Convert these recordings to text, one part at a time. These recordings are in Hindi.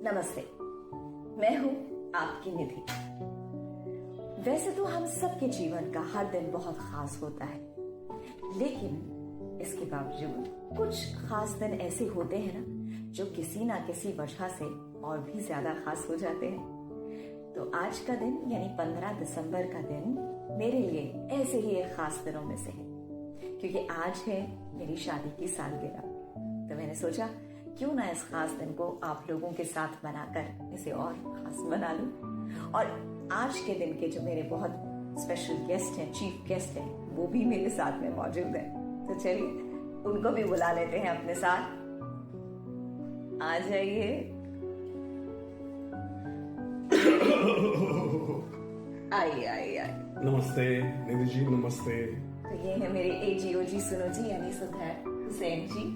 नमस्ते, मैं हूं आपकी निधि। वैसे तो हम सबके जीवन का हर दिन बहुत खास होता है, लेकिन इसके बावजूद कुछ खास दिन ऐसे होते हैं ना जो किसी ना किसी वजह से और भी ज्यादा खास हो जाते हैं। तो आज का दिन यानी 15 दिसंबर का दिन मेरे लिए ऐसे ही एक खास दिनों में से है, क्योंकि आज है मेरी शादी की सालगिरह। तो मैंने सोचा क्यों ना इस खास दिन को आप लोगों के साथ मनाकर इसे और खास बना लूं। और आज के दिन के जो मेरे बहुत स्पेशल गेस्ट हैं, चीफ गेस्ट हैं, वो भी मेरे साथ में मौजूद हैं। तो चलिए उनको भी बुला लेते हैं अपने साथ। आ जाइए। आइए आइए आइए। नमस्ते निधि जी, नमस्ते। तो ये है मेरे AGOG सुनो जी यानी सुधार हुसैन जी।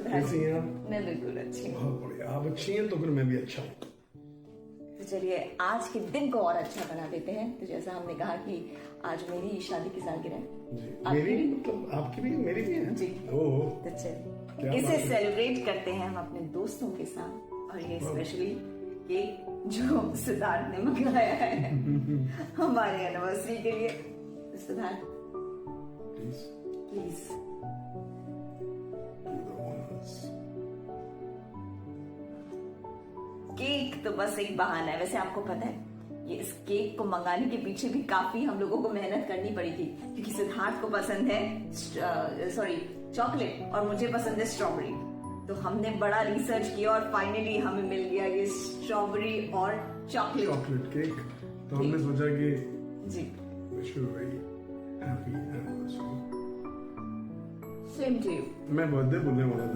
कैसी हैं आप? मैं बिल्कुल अच्छी हूँ। बहुत बढ़िया, आप अच्छी हैं तो फिर मैं भी अच्छा हूँ। तो चलिए आज के दिन को और अच्छा बना देते हैं। तो जैसा हमने कहा कि आज मेरी शादी की सालगिरह है। मेरी भी, मतलब आपकी भी मेरी भी है जी। ओह, तो चलिए इसे सेलिब्रेट करते हैं हम अपने दोस्तों के साथ। और ये स्पेशली केक जो सिद्धार्थ ने मंगाया है हमारे एनिवर्सरी के लिए। सिद्धार्थ प्लीज। केक तो बस एक बहाना है। वैसे आपको पता है ये इस केक को मंगाने के पीछे भी काफी हम लोगों को मेहनत करनी पड़ी थी, क्योंकि सिद्धार्थ को पसंद है चॉकलेट और मुझे पसंद है स्ट्रॉबेरी। तो हमने बड़ा रिसर्च किया और फाइनली हमें मिल गया ये स्ट्रॉबेरी और चॉकलेट केक। तो हमने सोचा कि जी wish you very happy anniversary. Same to you. मैं बर्थडे बोलने वाला था।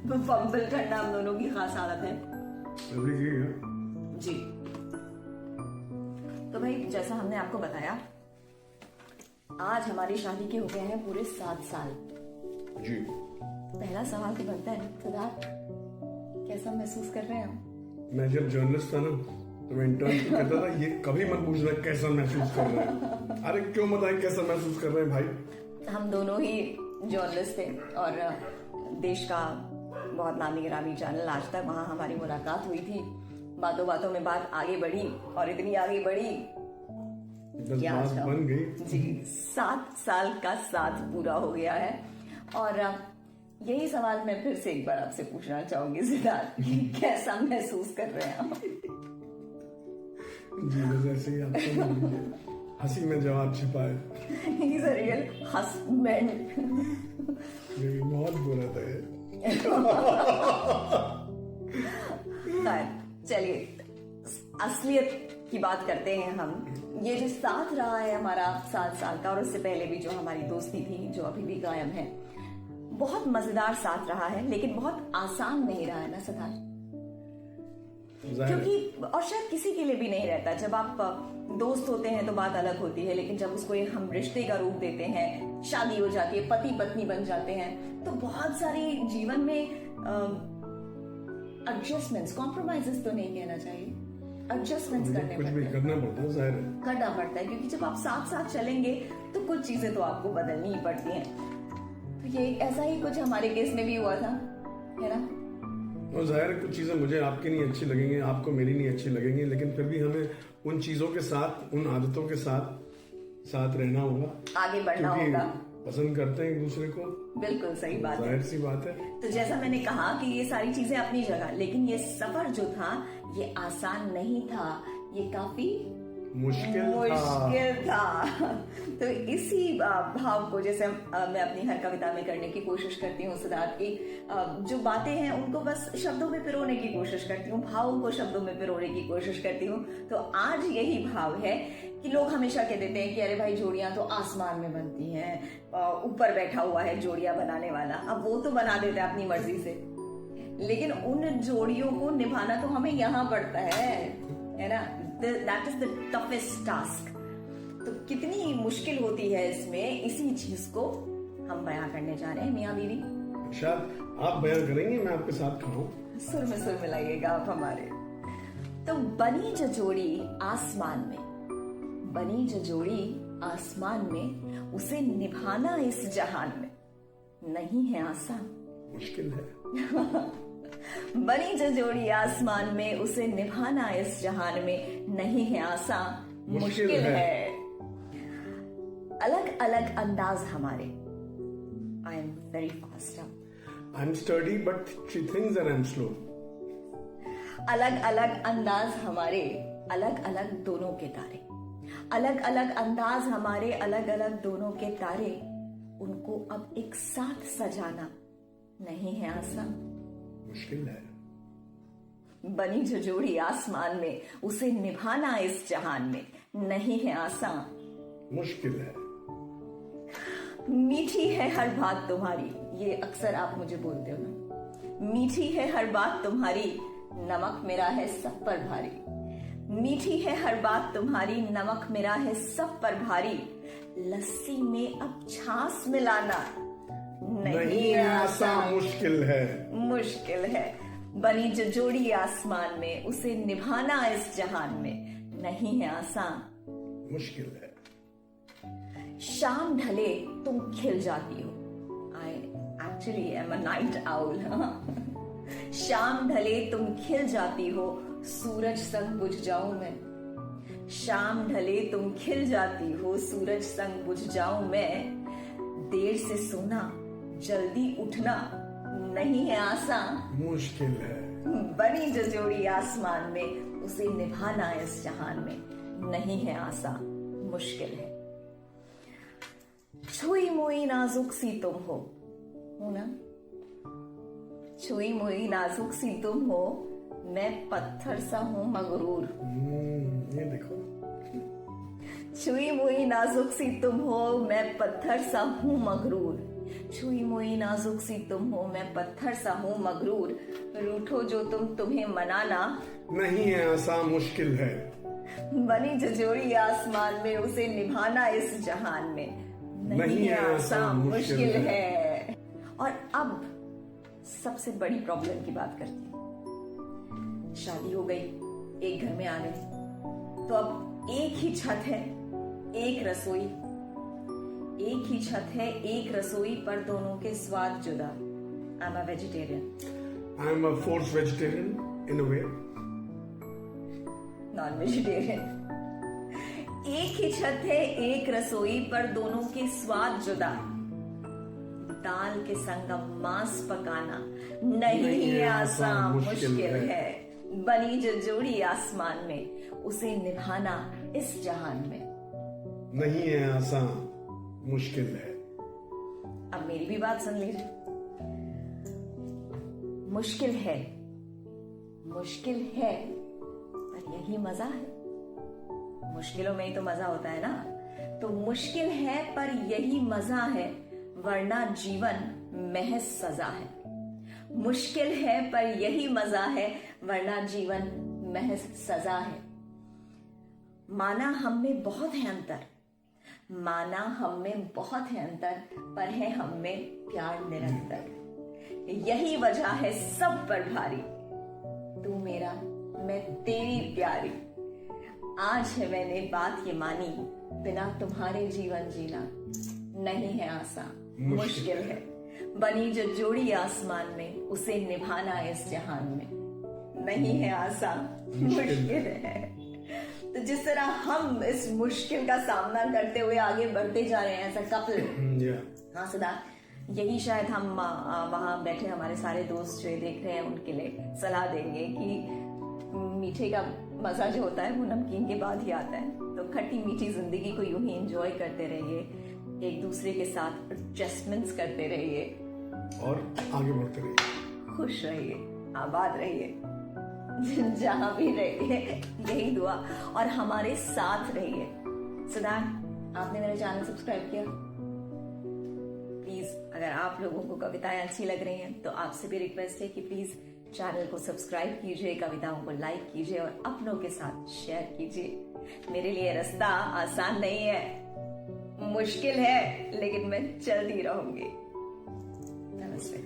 तो फंबल करना हम दोनों की खास आदत है जी। तो भाई जैसा हमने आपको बताया, आज हमारी शादी के हो गए हैं पूरे 7 साल जी। पहला सवाल तो बनता है सिद्धार्थ, कैसा महसूस कर रहे हैं हम? मैं जब जर्नलिस्ट था ना तो मैं इंटर्न को कहता था ये कभी मत पूछना कैसा महसूस कर रहे हैं। अरे क्यों बताएं कैसा महसूस कर रहे हैं भाई। हम दोनों ही जर्नलिस्ट थे और देश का बहुत नामी गिरामी चैनल आज तक, वहां हमारी मुलाकात हुई थी। बातों बातों में बात आगे बढ़ी और इतनी आगे बढ़ी बात बन गई जी। 7 साल का साथ पूरा हो गया है। और यही सवाल मैं फिर से एक बार आपसे पूछना चाहूंगी सिद्धार्थ, कैसा महसूस कर रहे हैं आप? जी बस ऐसे ही आपको हंसी में जवाब छिपाए। He's a real husband। बहुत बुरा था ये। चलिए असलियत की बात करते हैं हम। ये जो साथ रहा है हमारा 7 साल का, और उससे पहले भी जो हमारी दोस्ती थी जो अभी भी कायम है, बहुत मजेदार साथ रहा है, लेकिन बहुत आसान नहीं रहा है ना सिद्धार्थ? क्योंकि और शायद किसी के लिए भी नहीं रहता। जब आप दोस्त होते हैं तो बात अलग होती है, लेकिन जब उसको हम रिश्ते का रूप देते हैं, शादी हो जाती है, पति पत्नी बन जाते हैं, तो बहुत सारे जीवन में एडजस्टमेंट्स, कॉम्प्रोमाइजेस तो नहीं कहना चाहिए, एडजस्टमेंट्स करने कुछ भी करना पड़ता है, जाहिर है करना पड़ता है, क्योंकि जब आप साथ साथ चलेंगे तो कुछ चीजें तो आपको बदलनी ही पड़ती हैं। तो ये ऐसा ही कुछ हमारे केस में भी हुआ था, है ना? और जाहिर है कुछ चीजें मुझे आपकी नहीं अच्छी लगेंगी, आपको मेरी नहीं अच्छी लगेंगी, लेकिन फिर भी हमें उन चीजों के साथ, उन आदतों के साथ रहना होगा, आगे बढ़ना होगा। पसंद करते हैं एक दूसरे को। बिल्कुल सही बात है, जाहिर सी बात है। तो जैसा मैंने कहा कि ये सारी चीजें अपनी जगह, लेकिन ये सफर जो था ये आसान नहीं था, ये काफी मुश्किल था। तो इसी भाव को जैसे मैं अपनी हर कविता में करने की कोशिश करती हूँ सिद्धार्थ, की जो बातें हैं उनको बस शब्दों में पिरोने की कोशिश करती हूँ, भावों को शब्दों में पिरोने की कोशिश करती हूँ। तो आज यही भाव है कि लोग हमेशा कह देते हैं कि अरे भाई जोड़ियां तो आसमान में बनती हैं, ऊपर बैठा हुआ है जोड़ियां बनाने वाला, अब वो तो बना देता है अपनी मर्जी से, लेकिन उन जोड़ियों को निभाना तो हमें यहाँ पड़ता है ना? That is the toughest task। तो कितनी मुश्किल होती है इसमें, इसी चीज को हम बयां करने जा रहे हैं मियां बीवी। अच्छा आप बयां करेंगे, मैं आपके साथ खड़ा हूं। सुर में सुर मिलाइएगा आप हमारे। तो बनी जो जोड़ी आसमान में, बनी जो जोड़ी आसमान में, उसे निभाना इस जहान में नहीं है आसान, मुश्किल है। बनी जो जोड़ी आसमान में, उसे निभाना इस जहान में नहीं है आसान, मुश्किल है। अलग अलग अंदाज हमारे। I am very fast. I am study but she thinks that I am slow. अलग अलग अंदाज हमारे, अलग अलग दोनों के तारे। अलग अलग अंदाज हमारे, अलग अलग दोनों के तारे। उनको अब एक साथ सजाना नहीं है आसान, मुश्किल है। बनी जो जोड़ी आसमान में, उसे निभाना इस जहान में नहीं है आसान, मुश्किल है। मीठी है हर बात तुम्हारी, ये अक्सर आप मुझे बोलते हो ना। मीठी है हर बात तुम्हारी, नमक मेरा है सब पर भारी। मीठी है हर बात तुम्हारी, नमक मेरा है सब पर भारी। लस्सी में अब छाछ मिलाना नहीं है आसान, मुश्किल है। मुश्किल है। बनी जो जोड़ी आसमान में, उसे निभाना इस जहान में नहीं है आसान, मुश्किल है। शाम ढले तुम खिल जाती हो। I actually am a night owl. शाम ढले तुम खिल जाती हो, सूरज संग बुझ जाऊं मैं। शाम ढले तुम खिल जाती हो, सूरज संग बुझ जाऊं मैं। देर से सोना जल्दी उठना नहीं है आसान, मुश्किल है। बनी जो जोड़ी आसमान में, उसे निभाना इस जहान में नहीं है आसान, मुश्किल है। छुई मुई नाजुक सी तुम हो ना। छुई मुई नाजुक सी तुम हो, मैं पत्थर सा हूं मगरूर। ये देखो। छुई मुई नाजुक सी तुम हो, मैं पत्थर सा हूं मगरूर। छुई मुई नाजुक सी तुम हो, मैं पत्थर सा हूं मगरूर। रूठो जो तुम, तुम्हें मनाना नहीं है आसान, मुश्किल है। बनी जो जोड़ी आसमान में, उसे निभाना इस जहान में नहीं है आसान, मुश्किल है। और अब सबसे बड़ी प्रॉब्लम की बात करती हूँ। शादी हो गई, एक घर में आ गए, तो अब एक ही छत है, एक रसोई। एक ही छत है, एक रसोई, पर दोनों के स्वाद जुदा। I am a vegetarian. I am a force vegetarian in a way. Non vegetarian. एक ही छत है, एक रसोई, पर दोनों के स्वाद जुदा। दाल के संग मांस पकाना नहीं है आसान, मुश्किल है। बनी जो जोड़ी आसमान में, उसे निभाना इस जहान में नहीं है आसान, मुश्किल है। अब मेरी भी बात सुन लीजिए। मुश्किल है, मुश्किल है, पर यही मजा है। मुश्किलों में ही तो मजा होता है ना। तो मुश्किल है पर यही मजा है, वरना जीवन महज सजा है। मुश्किल है पर यही मजा है, वरना जीवन महज सजा है। माना हम में बहुत है अंतर, माना हम में बहुत है अंतर, पर है हम में प्यार निरंतर। यही वजह है सब पर भारी, तू मेरा मैं तेरी प्यारी। आज है मैंने बात ये मानी, बिना तुम्हारे जीवन जीना नहीं है आसान, मुश्किल है। बनी जो जोड़ी आसमान में, उसे निभाना इस जहान में नहीं है आसान, मुश्किल है। तो जिस तरह हम इस मुश्किल का सामना करते हुए आगे बढ़ते जा रहे हैं एज अ कपल। हाँ सदा, यही शायद हम वहां बैठे हमारे सारे दोस्त जो देख रहे हैं उनके लिए सलाह देंगे कि मीठे का मजा जो होता है वो नमकीन के बाद ही आता है। तो खट्टी मीठी जिंदगी को यूं ही एंजॉय करते रहिए, एक दूसरे के साथ एडजस्टमेंट्स करते रहिए और आगे बढ़ते रहिए, खुश रहिए, आबाद रहिए, जहां भी रहिए यही दुआ, और हमारे साथ रहिए। सिद्धार्थ, आपने मेरा चैनल सब्सक्राइब किया? प्लीज, अगर आप लोगों को कविताएं अच्छी लग रही हैं तो आपसे भी रिक्वेस्ट है कि प्लीज चैनल को सब्सक्राइब कीजिए, कविताओं को लाइक कीजिए और अपनों के साथ शेयर कीजिए। मेरे लिए रास्ता आसान नहीं है, मुश्किल है, लेकिन मैं चलती रहूंगी। नमस्ते।